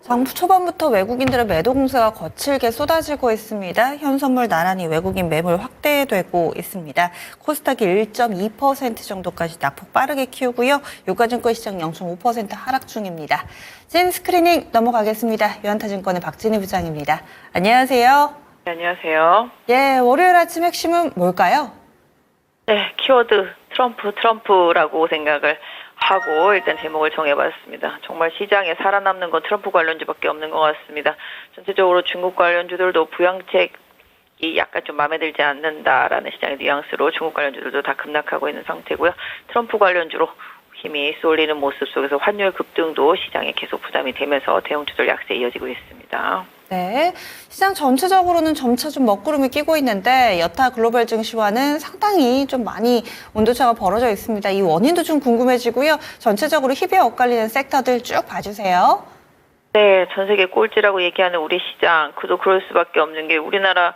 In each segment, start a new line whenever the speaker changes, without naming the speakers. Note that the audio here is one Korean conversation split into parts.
정부 초반부터 외국인들의 매도 공세가 거칠게 쏟아지고 있습니다. 현선물 나란히 외국인 매물 확대되고 있습니다. 코스닥이 1.2% 정도까지 낙폭 빠르게 키우고요. 유가증권 시장 0.5% 하락 중입니다. 진 스크리닝 넘어가겠습니다. 유한타증권의 박진희 부장입니다. 안녕하세요.
네, 안녕하세요.
예, 월요일 아침 핵심은 뭘까요?
네, 키워드 트럼프라고 생각을 하고 일단 제목을 정해봤습니다. 정말 시장에 살아남는 건 트럼프 관련주밖에 없는 것 같습니다. 전체적으로 중국 관련주들도 부양책이 약간 좀 마음에 들지 않는다라는 시장의 뉘앙스로 중국 관련주들도 다 급락하고 있는 상태고요. 트럼프 관련주로 힘이 쏠리는 모습 속에서 환율 급등도 시장에 계속 부담이 되면서 대형주들 약세 이어지고 있습니다.
네, 시장 전체적으로는 점차 좀 먹구름이 끼고 있는데 여타 글로벌 증시와는 상당히 좀 많이 온도차가 벌어져 있습니다. 이 원인도 좀 궁금해지고요. 전체적으로 희비에 엇갈리는 섹터들 쭉 봐주세요.
네, 전 세계 꼴찌라고 얘기하는 우리 시장, 그도 그럴 수밖에 없는 게 우리나라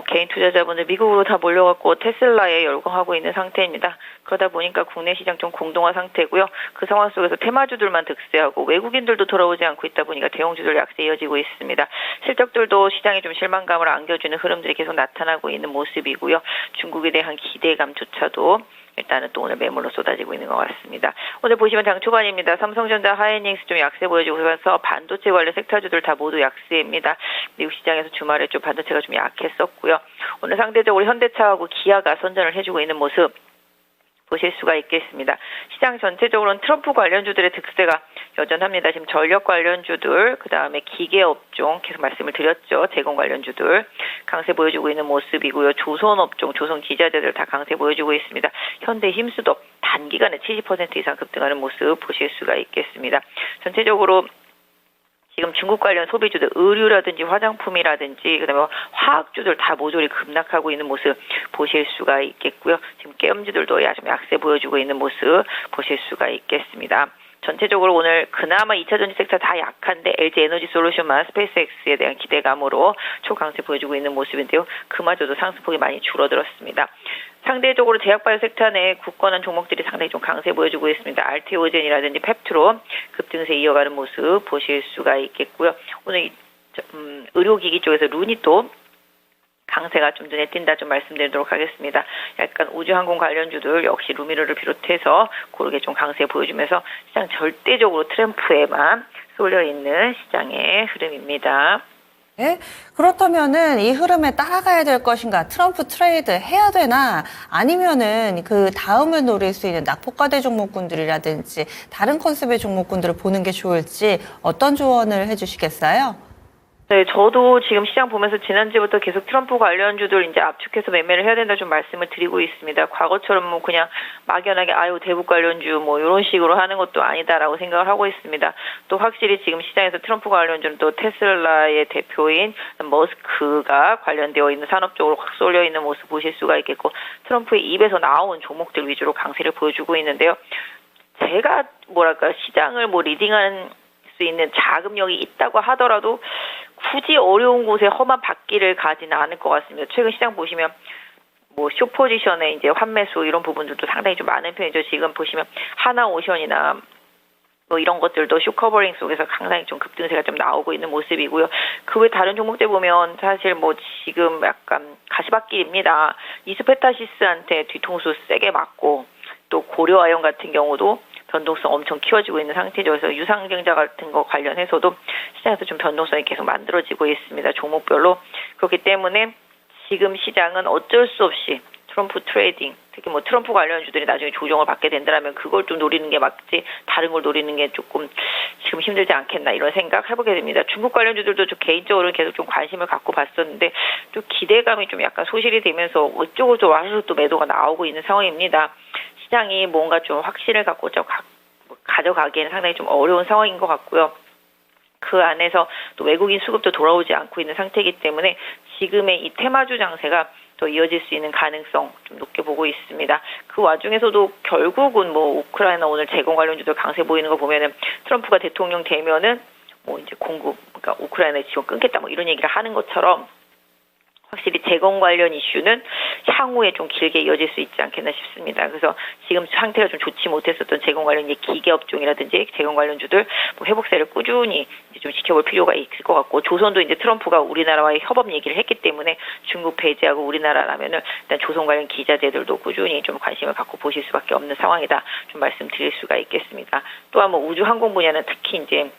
개인 투자자분들 미국으로 다 몰려갖고 테슬라에 열광하고 있는 상태입니다. 그러다 보니까 국내 시장 좀 공동화 상태고요. 그 상황 속에서 테마주들만 득세하고 외국인들도 돌아오지 않고 있다 보니까 대형주들 약세 이어지고 있습니다. 실적들도 시장에 좀 실망감을 안겨주는 흐름들이 계속 나타나고 있는 모습이고요. 중국에 대한 기대감조차도 일단은 또 오늘 매물로 쏟아지고 있는 것 같습니다. 오늘 보시면 장 초반입니다. 삼성전자, 하이닉스 좀 약세 보여주고 있어서 반도체 관련 섹터주들 다 모두 약세입니다. 미국 시장에서 주말에 좀 반도체가 좀 약했었고요. 오늘 상대적으로 현대차하고 기아가 선전을 해주고 있는 모습 보실 수가 있겠습니다. 시장 전체적으로는 트럼프 관련주들의 득세가 여전합니다. 지금 전력 관련주들, 그 다음에 기계업종 계속 말씀을 드렸죠. 제공 관련주들 강세 보여주고 있는 모습이고요. 조선업종, 조선기자재들 다 강세 보여주고 있습니다. 현대힘수도 단기간에 70% 이상 급등하는 모습 보실 수가 있겠습니다. 전체적으로 지금 중국 관련 소비주들, 의류라든지 화장품이라든지 그다음에 화학주들 다 모조리 급락하고 있는 모습 보실 수가 있겠고요. 지금 깨음주들도 좀 약세 보여주고 있는 모습 보실 수가 있겠습니다. 전체적으로 오늘 그나마 2차 전지 섹터 다 약한데 LG 에너지 솔루션만 스페이스X에 대한 기대감으로 초강세 보여주고 있는 모습인데요. 그마저도 상승폭이 많이 줄어들었습니다. 상대적으로 제약바이오 섹터 내 굳건한 종목들이 상당히 좀 강세 보여주고 있습니다. 알테오젠이라든지 펩트로 급등세 이어가는 모습 보실 수가 있겠고요. 오늘 의료기기 쪽에서 루니 또 강세가 좀 눈에 띈다 좀 말씀드리도록 하겠습니다. 약간 우주항공 관련주들 역시 루미르를 비롯해서 고르게 좀 강세 보여주면서 시장 절대적으로 트럼프에만 쏠려있는 시장의 흐름입니다.
네? 그렇다면은 이 흐름에 따라가야 될 것인가? 트럼프 트레이드 해야 되나? 아니면은 그 다음을 노릴 수 있는 낙폭과대 종목군들이라든지 다른 컨셉의 종목군들을 보는 게 좋을지 어떤 조언을 해주시겠어요?
네, 저도 지금 시장 보면서 지난주부터 계속 트럼프 관련주들 이제 압축해서 매매를 해야 된다 좀 말씀을 드리고 있습니다. 과거처럼 그냥 막연하게 대북 관련주 이런 식으로 하는 것도 아니다라고 생각을 하고 있습니다. 또 확실히 지금 시장에서 트럼프 관련주는 또 테슬라의 대표인 머스크가 관련되어 있는 산업 쪽으로 확 쏠려 있는 모습 보실 수가 있겠고 트럼프의 입에서 나온 종목들 위주로 강세를 보여주고 있는데요. 제가 시장을 리딩하는 수 있는 자금력이 있다고 하더라도 굳이 어려운 곳에 험한 받기를 가지는 않을 것 같습니다. 최근 시장 보시면 숏포지션에 이제 환매수 이런 부분들도 상당히 좀 많은 편이죠. 지금 보시면 하나오션이나 이런 것들도 숏 커버링 속에서 상당히 좀 급등세가 좀 나오고 있는 모습이고요. 그 외 다른 종목들 보면 사실 지금 약간 가시밭길입니다. 이스페타시스한테 뒤통수 세게 맞고 또 고려아연 같은 경우도 변동성 엄청 키워지고 있는 상태죠. 그래서 유상증자 같은 거 관련해서도 시장에서 좀 변동성이 계속 만들어지고 있습니다. 종목별로. 그렇기 때문에 지금 시장은 어쩔 수 없이 트럼프 트레이딩, 특히 트럼프 관련주들이 나중에 조정을 받게 된다면 그걸 좀 노리는 게 맞지 다른 걸 노리는 게 조금 지금 힘들지 않겠나 이런 생각 해보게 됩니다. 중국 관련주들도 좀 개인적으로 계속 좀 관심을 갖고 봤었는데 좀 기대감이 좀 약간 소실이 되면서 이쪽으로 좀 와서 또 매도가 나오고 있는 상황입니다. 시장이 뭔가 좀 확신을 갖고 가져가기에는 상당히 좀 어려운 상황인 것 같고요. 그 안에서 또 외국인 수급도 돌아오지 않고 있는 상태이기 때문에 지금의 이 테마주 장세가 더 이어질 수 있는 가능성 좀 높게 보고 있습니다. 그 와중에서도 결국은 우크라이나 오늘 제공 관련주들 강세 보이는 거 보면은 트럼프가 대통령 되면은 이제 공급, 그러니까 우크라이나의 지원 끊겠다 이런 얘기를 하는 것처럼 확실히 재건 관련 이슈는 향후에 좀 길게 이어질 수 있지 않겠나 싶습니다. 그래서 지금 상태가 좀 좋지 못했었던 재건 관련 기계 업종이라든지 재건 관련주들 뭐 회복세를 꾸준히 이제 좀 지켜볼 필요가 있을 것 같고, 조선도 이제 트럼프가 우리나라와의 협업 얘기를 했기 때문에 중국 배제하고 우리나라라면은 일단 조선 관련 기자재들도 꾸준히 좀 관심을 갖고 보실 수밖에 없는 상황이다, 좀 말씀드릴 수가 있겠습니다. 또한 뭐 우주 항공 분야는 특히 이제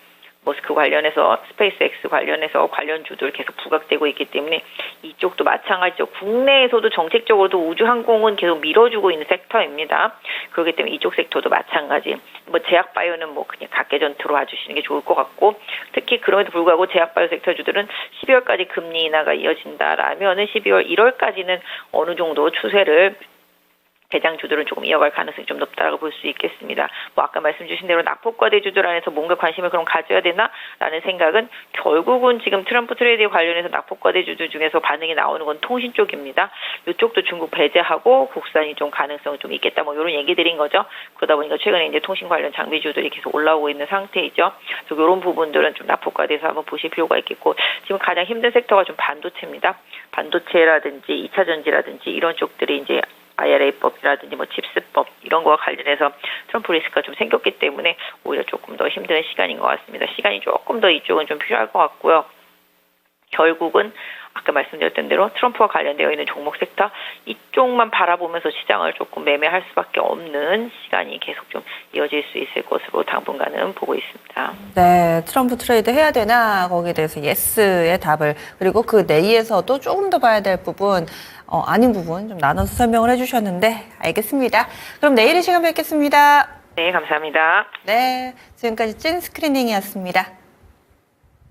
머스크 관련해서 스페이스X 관련해서 관련주들 계속 부각되고 있기 때문에 이쪽도 마찬가지죠. 국내에서도 정책적으로도 우주항공은 계속 밀어주고 있는 섹터입니다. 그렇기 때문에 이쪽 섹터도 마찬가지. 뭐 제약바이오는 뭐 그냥 각계전투로 와주시는 게 좋을 것 같고, 특히 그럼에도 불구하고 제약바이오 섹터주들은 12월까지 금리 인하가 이어진다라면은 12월 1월까지는 어느 정도 추세를 대장주들은 조금 이어갈 가능성이 좀 높다라고 볼 수 있겠습니다. 뭐 아까 말씀 주신 대로 낙폭과대주들 안에서 뭔가 관심을 그럼 가져야 되나라는 생각은, 결국은 지금 트럼프 트레이드에 관련해서 낙폭과대주들 중에서 반응이 나오는 건 통신 쪽입니다. 이쪽도 중국 배제하고 국산이 좀 가능성이 좀 있겠다, 뭐 이런 얘기들인 거죠. 그러다 보니까 최근에 이제 통신 관련 장비주들이 계속 올라오고 있는 상태이죠. 그래서 이런 부분들은 좀 낙폭과대에서 한번 보실 필요가 있겠고, 지금 가장 힘든 섹터가 좀 반도체입니다. 반도체라든지 2차 전지라든지 이런 쪽들이 이제 IRA법이라든지 뭐 칩스법 이런 거와 관련해서 트럼프 리스크가 좀 생겼기 때문에 오히려 조금 더 힘든 시간인 것 같습니다. 시간이 조금 더 이쪽은 좀 필요할 것 같고요. 결국은 아까 말씀드렸던 대로 트럼프와 관련되어 있는 종목 섹터 이쪽만 바라보면서 시장을 조금 매매할 수밖에 없는 시간이 계속 좀 이어질 수 있을 것으로 당분간은 보고 있습니다.
네, 트럼프 트레이드 해야 되나 거기에 대해서 예스의 답을, 그리고 그 내에서도 조금 더 봐야 될 부분, 아닌 부분 좀 나눠서 설명을 해주셨는데 알겠습니다. 그럼 내일 이 시간 뵙겠습니다.
네, 감사합니다.
네, 지금까지 찐 스크리닝이었습니다.